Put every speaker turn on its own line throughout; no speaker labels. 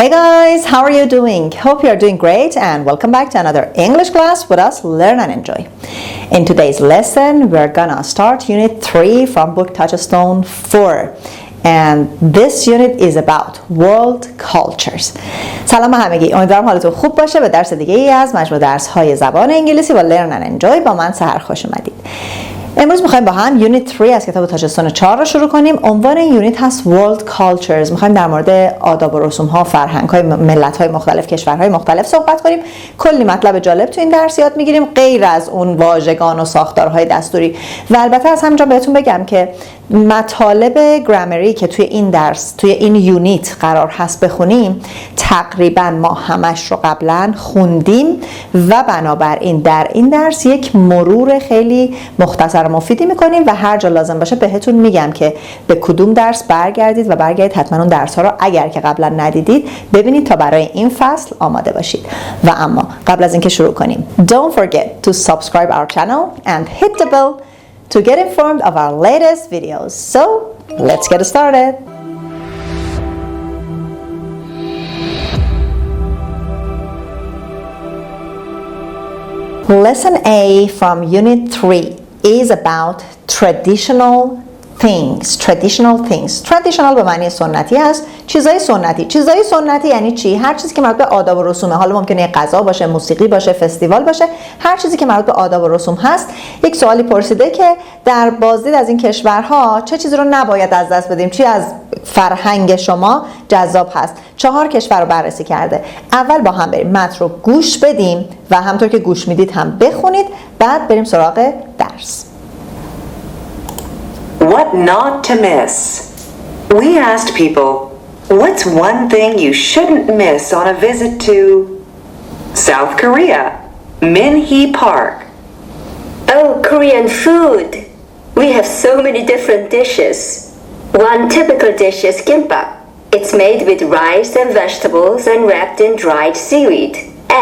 Hey guys, how are you doing? Hope you are doing great and welcome back to another English class with us, Learn and Enjoy. In today's lesson, we're gonna start Unit 3 from book Touchstone 4. And this unit is about world cultures. سلام همگی، امیدوارم حالتون خوب باشه. به درس دیگه ای از مجموعه درس های زبان انگلیسی با Learn and Enjoy با من سحر خوش اومدید. امروز میخوایم با هم یونیت 3 از کتاب تاجستان 4 رو شروع کنیم. عنوان این یونیت هست World Cultures. میخوایم در مورد آداب و رسوم ها، فرهنگ های ملت های مختلف، کشورهای مختلف صحبت کنیم. کلی مطلب جالب تو این درس یاد میگیریم غیر از اون واژگان و ساختارهای دستوری. و البته از همینجا بهتون بگم که مطالب گرامری که توی این درس، توی این یونیت قرار هست بخونیم، تقریبا ما همش رو قبلا خوندیم و بنابراین در این درس یک مرور خیلی مختصر و مفیدی میکنیم و هر جا لازم باشه بهتون میگم که به کدوم درس برگردید و برگردید حتما اون درس ها رو اگر که قبلا ندیدید ببینید تا برای این فصل آماده باشید. و اما قبل از اینکه شروع کنیم don't forget to subscribe our channel and hit the bell to get informed of our latest videos. So, let's get started. Lesson A from Unit 3 is about traditional things. Traditional به معنی سنتی هست. چیزای سنتی یعنی چی؟ هر چیزی که مربوط به آداب و رسومه. حالا ممکنه غذا باشه، موسیقی باشه، فستیوال باشه، هر چیزی که مربوط به آداب و رسوم هست. یک سوالی پرسیده که در بازدید از این کشورها چه چیزی رو نباید از دست بدیم؟ چی از فرهنگ شما جذاب هست؟ 4 کشور رو بررسی کرده. اول با هم بریم متن رو گوش بدیم و همونطور که گوش میدید هم بخونید، بعد بریم سراغ درس.
What not to miss? We asked people, what's one thing you shouldn't miss on a visit to South Korea, Minhee Park?
Oh, Korean food! We have so many different dishes. One typical dish is kimbap. It's made with rice and vegetables and wrapped in dried seaweed.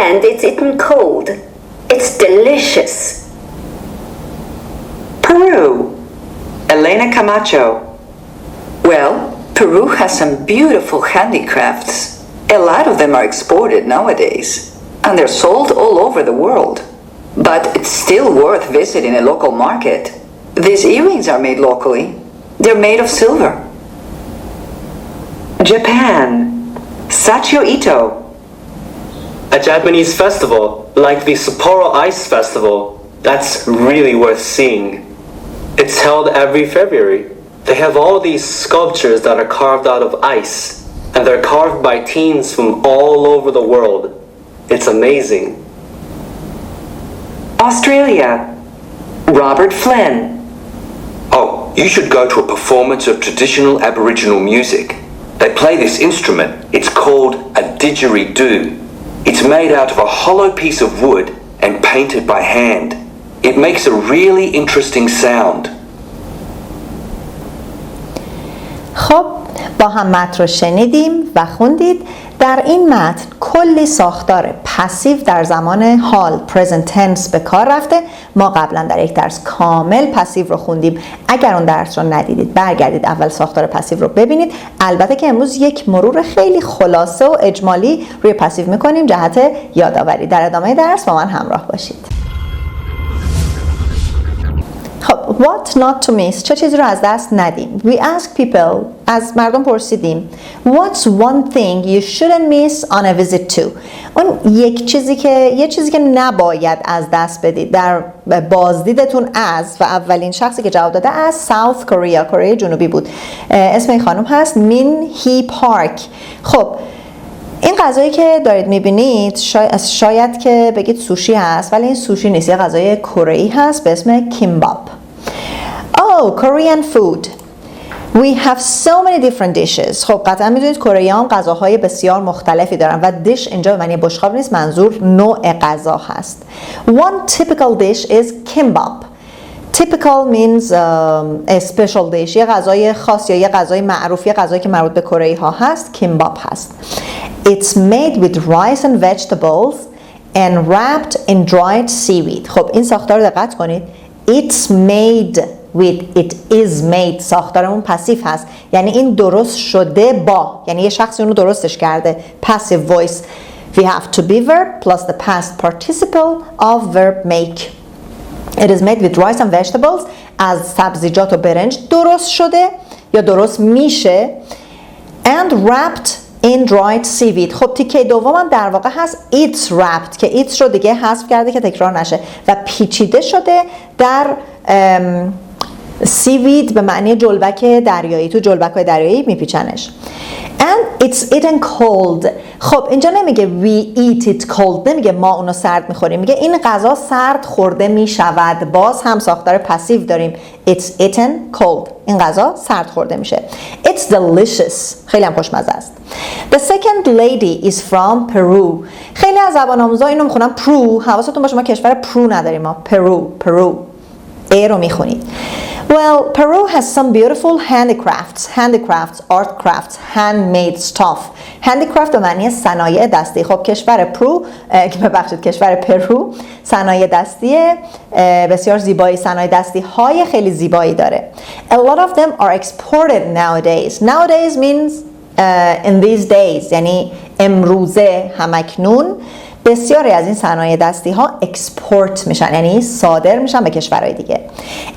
And it's eaten cold. It's delicious.
Peru. Elena Camacho. Well, Peru has some beautiful handicrafts. A lot of them are exported nowadays, and they're sold all over the world. But it's still worth visiting a local market. These earrings are made locally. They're made of silver. Japan. Sachio Ito.
A Japanese festival, like the Sapporo Ice Festival, that's really worth seeing. It's held every February. They have all these sculptures that are carved out of ice, and they're carved by teens from all over the world. It's amazing.
Australia. Robert Flynn.
Oh, you should go to a performance of traditional Aboriginal music. They play this instrument. It's called a didgeridoo. It's made out of a hollow piece of wood and painted by hand. It makes a really interesting sound.
خب با هم متن رو شنیدیم و خوندید. در این متن کلی ساختار پسیو در زمان حال present tense به کار رفته. ما قبلا در یک درس کامل پسیو رو خوندیم. اگر اون درس رو ندیدید برگردید اول ساختار پسیو رو ببینید. البته که امروز یک مرور خیلی خلاصه و اجمالی روی پسیو میکنیم جهت یادآوری. در ادامه درس با من همراه باشید. خب what not to miss، چه چیزی رو از دست ندیم. We ask people، از مردم پرسیدیم what's one thing you shouldn't miss on a visit to. اون یه چیزی که نباید از دست بدید در بازدیدتون از، و اولین شخصی که جواب داده از ساوت کره، کره جنوبی بود. اسم این خانم هست مینهی پارک. خب این غذایی که دارید میبینید شاید که بگید سوشی هست، ولی این سوشی نیست، یه غذای کره‌ای هست به اسم کیمباپ. Oh, Korean food. We have so many different dishes. خب قطعا میدونید کره‌ای‌ها غذاهای بسیار مختلفی دارن و دیش اینجا به معنی بشقاب نیست، منظور نوع غذا هست. One typical dish is kimbap. Typical means a special dish. یه غذای خاص یا یه غذای معروف، یه غذایی که مربوط به کره‌ای‌ها هست، کیمباپ هست. It's made with rice and vegetables and wrapped in dried seaweed. خب این ساختار رو دقت کنید. It's made with it is made ساختارمون پسیو هست، یعنی این درست شده با، یعنی یه شخصی اونو درستش کرده. passive voice we have to be verb plus the past participle of verb make. It is made with rice and vegetables از سبزیجات و برنج درست شده یا درست میشه. and wrapped in dried seaweed. خب تیکه دومم در واقع هست it's wrapped که it's رو دیگه حذف کرده که تکرار نشه و پیچیده شده در seaweed به معنی جلبک دریایی، تو جلبک‌های دریایی میپیچنش. and it's eaten cold. خب اینجا نمیگه we eat it cold، نمیگه ما اونو سرد میخوریم، میگه این غذا سرد خورده میشود. باز هم ساختار پسیو داریم it's eaten cold، این غذا سرد خورده میشه. it's delicious، خیلی هم خوشمزه است. the second lady is from Peru. خیلی از زبان آموزا اینو میخونن پرو، حواستون باشه ما کشور پرو نداریم، ما پرو ای رو میخونید. Well, Peru has some beautiful handicrafts, art crafts, handmade stuff. handicraft به معنی صنایع دستی. خب کشور کشور پرو صنایع دستی بسیار زیبایی، صنایع دستی های خیلی زیبایی داره. A lot of them are exported nowadays. Nowadays means in these days، یعنی امروزه، همکنون. بسیاری از این صنایع دستی ها اکسپورت میشن، یعنی صادر میشن به کشورهای دیگه.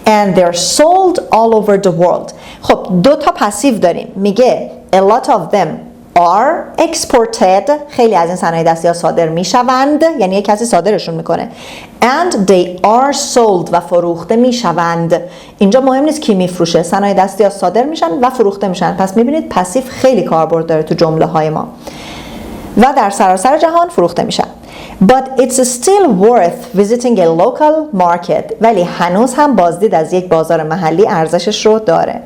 and they're sold all over the world. خب دو تا پسیو داریم، میگه a lot of them are exported، خیلی از این صنایع دستی ها صادر میشوند، یعنی یک کسی صادرشون میکنه. and they are sold و فروخته میشوند. اینجا مهم نیست کی میفروشه، صنایع دستی ها صادر میشن و فروخته میشن. پس میبینید پسیو خیلی کاربرد داره تو جمله های ما و در سراسر جهان فروخته میشن. But it's still worth visiting a local market. ولی هنوز هم بازدید از یک بازار محلی ارزشش رو داره.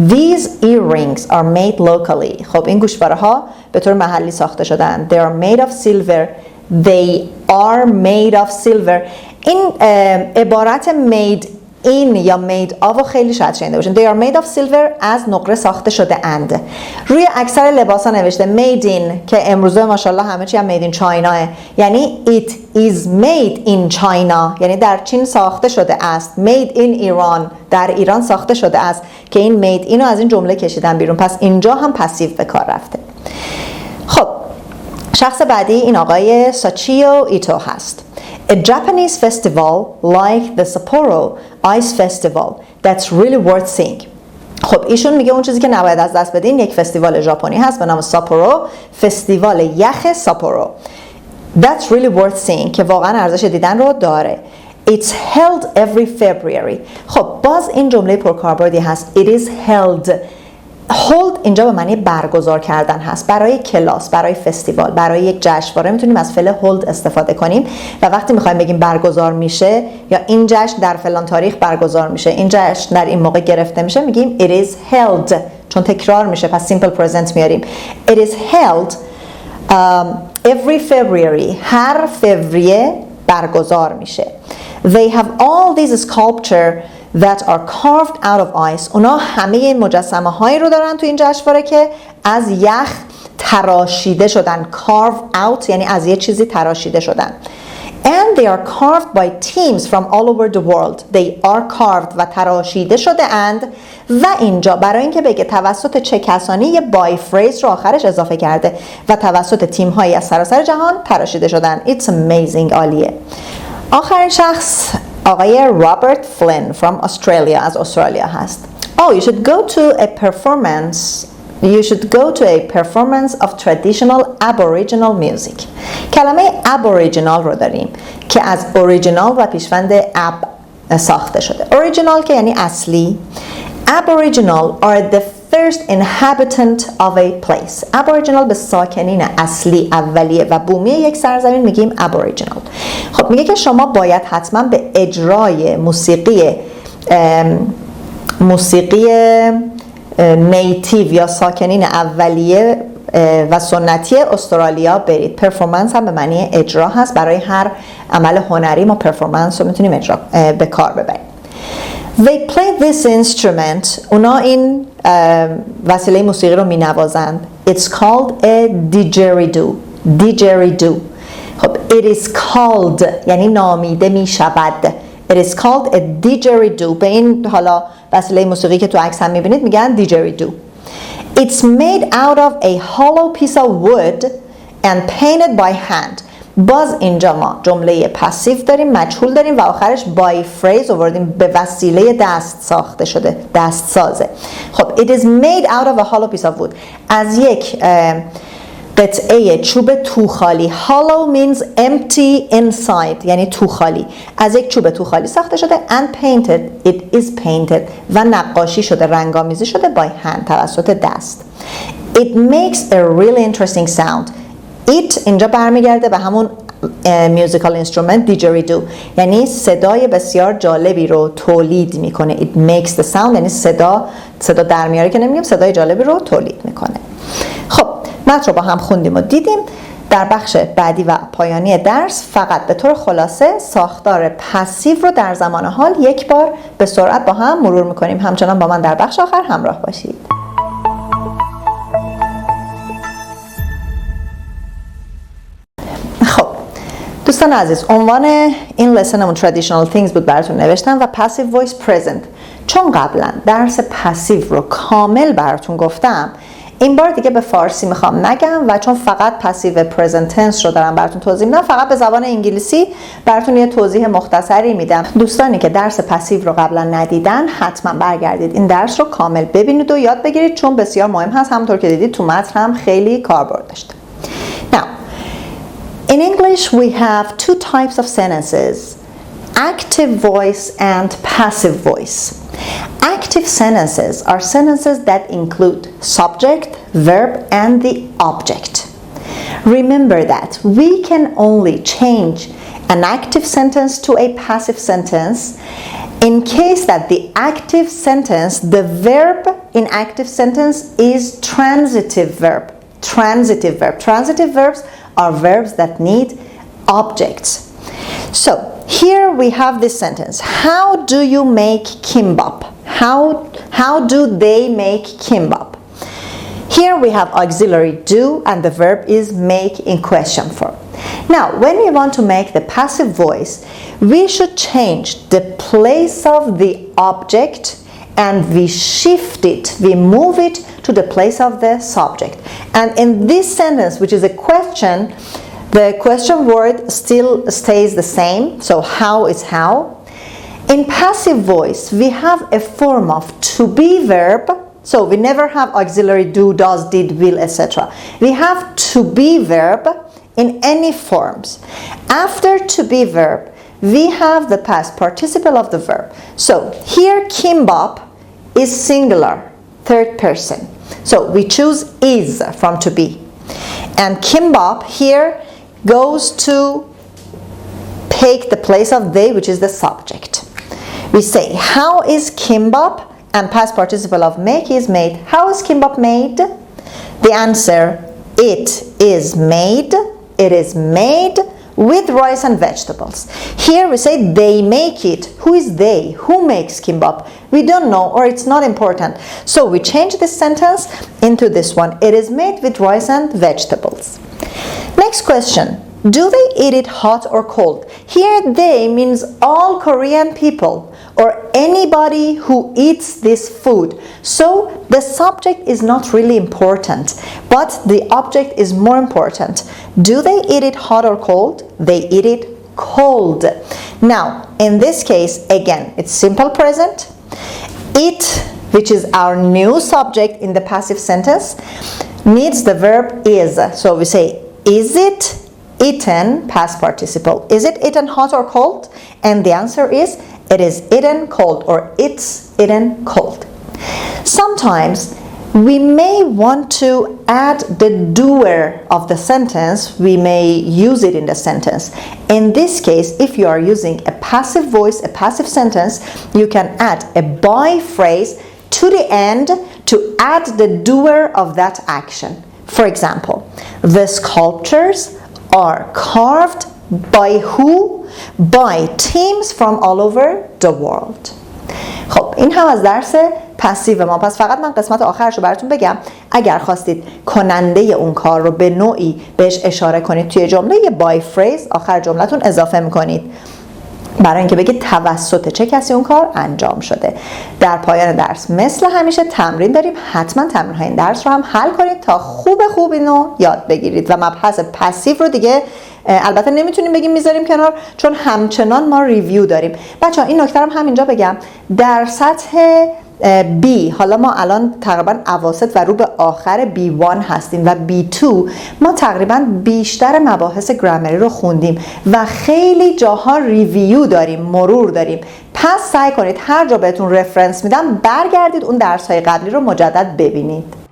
These earrings are made locally. خب این گوشواره ها به طور محلی ساخته شدن. They are made of silver. They are made of silver. این عبارت made in یا made of خیلی شاید شنیده باشین. They are made of silver از نقره ساخته شده اند. روی اکثر لباسا نوشته made in که امروزه ماشاءالله همه چی هم made in China، یعنی it is made in China، یعنی در چین ساخته شده است. made in Iran، در ایران ساخته شده است که این made in رو از این jumle کشیدن بیرون. پس اینجا هم پسیو به کار رفته. خب شخص بعدی این آقای ساچیو ایتو هست. A Japanese festival like the Sapporo Ice Festival that's really worth seeing. خب ایشون میگه اون چیزی که نباید از دست بدین یک فستیوال ژاپنی هست به نام ساپورو، فستیوال یخ ساپورو. That's really worth seeing که واقعا ارزش دیدن رو داره. It's held every February. خب باز این جمله پرکاربردی هست. It is held. hold اینجا به معنی برگزار کردن هست، برای کلاس، برای فستیوال، برای یک جشنواره میتونیم از فعل hold استفاده کنیم و وقتی میخوایم بگیم برگزار میشه یا این جشن در فلان تاریخ برگزار میشه، این جشن در این موقع گرفته میشه، میگیم it is held چون تکرار میشه پس simple present میاریم. It is held every February، هر فوریه برگزار میشه. They have all these sculpture that are carved out of ice. اونا همه مجسمه هایی رو دارن تو این جشنواره که از یخ تراشیده شدن. carved out یعنی از یه چیزی تراشیده شدن. And they are carved by teams from all over the world. They are carved و تراشیده شده اند و اینجا برای اینکه بگه توسط چه کسانی یه by phrase رو آخرش اضافه کرده و توسط تیم هایی از سراسر جهان تراشیده شدن. It's amazing. عالیه. آخرین شخص آقای رابرت فلین from Australia از استرالیا هست. Oh, you should go to a performance. You should go to a performance of traditional Aboriginal music. کلمه Aboriginal رو داریم که از original و پیشوند ab ساخته شده. Original که یعنی اصلی. Aboriginal are the first inhabitant of a place. Aboriginal به ساکنین اصلی، اولیه و بومی یک سرزمین میگیم Aboriginal. خب میگه که شما باید حتما به اجرای موسیقی نیتیو یا ساکنین اولیه و سنتی استرالیا برید. پرفورمنس هم به معنی اجرا هست. برای هر عمل هنری ما پرفورمنس رو میتونیم اجرا به کار ببریم. They play this instrument. اونا این وسیله موسیقی رو می نوازند. It's called a didgeridoo. Didgeridoo. خب it is called یعنی نامیده می شود. A It is called a didgeridoo. به این حالا وسیله موسیقی که تو عکس هم میبینید میگن didgeridoo. It's made out of a hollow piece of wood and painted by hand. باز اینجا ما جمله پسیو داریم، مجهول داریم و آخرش by phrase آوردیم، به وسیله دست ساخته شده، دست سازه. خب it is made out of a hollow piece of wood. از یک قطعه چوب توخالی. Hollow means empty inside، یعنی توخالی. از یک چوب توخالی ساخته شده. And painted, it is painted. و نقاشی شده، رنگامیزی شده by hand، توسط دست. It makes a really interesting sound. It اینجا برمیگرده به همون musical instrument didgeridoo، یعنی صدای بسیار جالبی رو تولید میکنه. It makes the sound یعنی صدا در میاره که نمیگیم، صدای جالبی رو تولید میکنه. خب متن رو با هم خوندیم و دیدیم. در بخش بعدی و پایانی درس فقط به طور خلاصه ساختار پسیو رو در زمان حال یک بار به سرعت با هم مرور میکنیم. همچنان با من در بخش آخر همراه باشید. دوستان عزیز، عنوان این لسنمون traditional things بود براتون نوشتم و passive voice present. چون قبلا درس پسیو رو کامل براتون گفتم، این بار دیگه به فارسی میخوام نگم و چون فقط پسیو present tense رو دارم براتون توضیح میدم، فقط به زبان انگلیسی براتون یه توضیح مختصری میدم. دوستانی که درس پسیو رو قبلا ندیدن حتما برگردید این درس رو کامل ببینید و یاد بگیرید، چون بسیار مهم هست. همونطور که دیدید تو متن هم خیلی کاربرد داشته. Now, in English, we have two types of sentences, active voice and passive voice. Active sentences are sentences that include subject, verb, and the object. Remember that we can only change an active sentence to a passive sentence in case that the active sentence, the verb in active sentence is transitive verb. Transitive verb. Transitive verbs are verbs that need objects. So here we have this sentence. How do you make kimbap? How do they make kimbap? Here we have auxiliary do and the verb is make in question form. Now when we want to make the passive voice, we should change the place of the object and we shift it, we move it to the place of the subject. And in this sentence, which is a question, the question word still stays the same. So how is how. In passive voice, we have a form of to be verb. So we never have auxiliary do, does, did, will, etc. We have to be verb in any forms. After to be verb, we have the past participle of the verb. So here kimbap is singular, third person. So we choose is from to be. And kimbap here goes to take the place of they, which is the subject. We say, how is kimbap? And past participle of make is made. How is kimbap made? The answer, it is made. It is made with rice and vegetables. Here we say they make it. Who is they? Who makes kimbap? We don't know, or it's not important. So we change this sentence into this one. It is made with rice and vegetables. Next question. Do they eat it hot or cold? Here they means all Korean people or anybody who eats this food. So the subject is not really important, but the object is more important. Do they eat it hot or cold? They eat it cold. Now, in this case, again, it's simple present. It, which is our new subject in the passive sentence, needs the verb is. So we say, is it eaten, past participle. Is it eaten hot or cold? And the answer is, it is eaten cold, or it's eaten cold. Sometimes we may want to add the doer of the sentence. We may use it in the sentence. In this case, if you are using a passive voice, a passive sentence, you can add a by phrase to the end to add the doer of that action. For example, the sculptures are carved by who? By teams from all over the world. خب این هم از درس پسیو ما. پس فقط من قسمت آخرش رو براتون بگم. اگر خواستید کننده اون کار رو به نوعی بهش اشاره کنید توی جمله، یه by phrase آخر جملتون اضافه میکنید. برای اینکه بگید توسط چه کسی اون کار انجام شده. در پایان درس مثل همیشه تمرین داریم. حتما تمرین های این درس رو هم حل کنید تا خوب اینو یاد بگیرید و مبحث پسیو رو دیگه البته نمیتونیم بگیم میذاریم کنار، چون همچنان ما ریویو داریم. بچه‌ها این نکته رو هم همینجا بگم، در سطح B، حالا ما الان تقریبا اواسط و رو به آخر B1 هستیم و B2 ما تقریبا بیشتر مباحث گرامری رو خوندیم و خیلی جاها ریویو داریم، مرور داریم. پس سعی کنید هر جا بهتون رفرنس میدم برگردید اون درس های قبلی رو مجدد ببینید.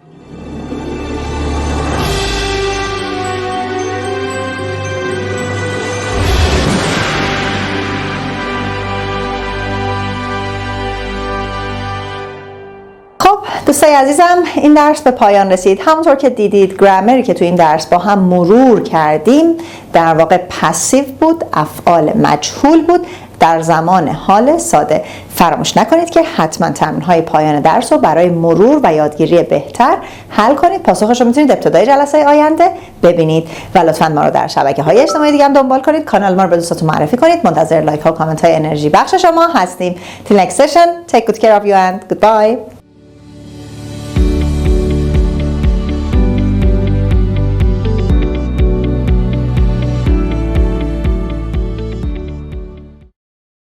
دوستای عزیزم این درس به پایان رسید. همونطور که دیدید گرامری که تو این درس با هم مرور کردیم در واقع پسیو بود، افعال مجهول بود در زمان حال ساده. فراموش نکنید که حتما تمرین‌های پایان درس رو برای مرور و یادگیری بهتر حل کنید. پاسخش رو میتونید ابتدای جلسه آینده ببینید و لطفاً ما رو در شبکه‌های اجتماعی دیگه هم دنبال کنید. کانال ما رو به دوستاتون معرفی کنید. منتظر لایک ها و کامنت های انرژی بخش شما هستیم. Till next session, take good care of you and goodbye.